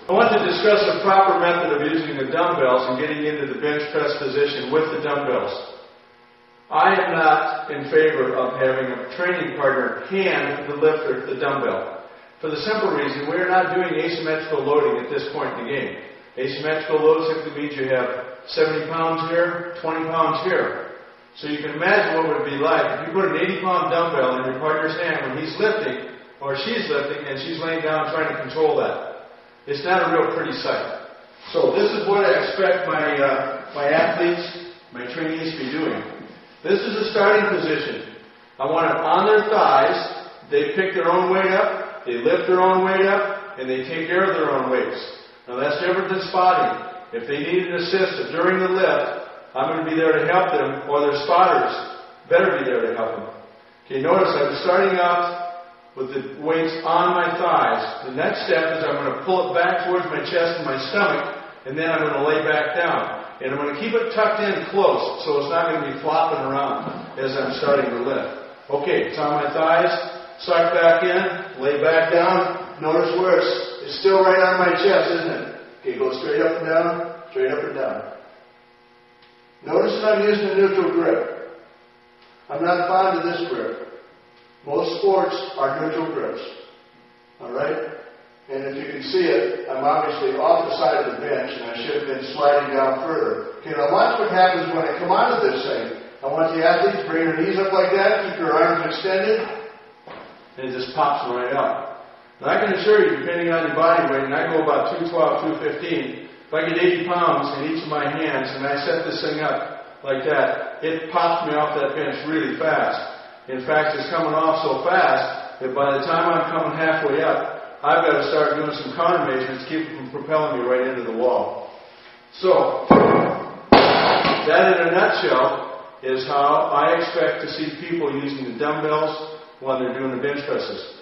I want to discuss a proper method of using the dumbbells and getting into the bench press position with the dumbbells. I am not in favor of having a training partner hand the lifter the dumbbell. For the simple reason, we are not doing asymmetrical loading at this point in the game. Asymmetrical load simply means you have 70 pounds here, 20 pounds here. So you can imagine what it would be like if you put an 80-pound dumbbell in your partner's hand when he's lifting, or she's lifting, and she's laying down trying to control that. It's not a real pretty sight. So this is what I expect my athletes, my trainees to be doing. This is a starting position. I want it on their thighs. They pick their own weight up, they lift their own weight up, and they take care of their own weights. Now that's different than spotting. If they need an assist during the lift, I'm going to be there to help them, or their spotters better be there to help them. Okay, notice I'm starting out with the weights on my thighs. The next step is I'm going to pull it back towards my chest and my stomach, and then I'm going to lay back down. And I'm going to keep it tucked in close, so it's not going to be flopping around as I'm starting to lift. Okay, it's on my thighs, suck back in, lay back down. Notice where it's still right on my chest, isn't it? Okay, go straight up and down, straight up and down. Notice that I'm using a neutral grip. I'm not fond of this grip. Most sports are neutral grips. Alright? And if you can see it, I'm obviously off the side of the bench and I should have been sliding down further. Okay, now watch what happens when I come out of this thing. I want the athlete to bring their knees up like that, keep their arms extended, and it just pops right out. Now I can assure you, depending on your body weight, and I go about 212, 215, if I get 80 pounds in each of my hands and I set this thing up like that, it pops me off that bench really fast. In fact, it's coming off so fast that by the time I'm coming halfway up, I've got to start doing some countermeasures to keep it from propelling me right into the wall. So, that in a nutshell is how I expect to see people using the dumbbells when they're doing the bench presses.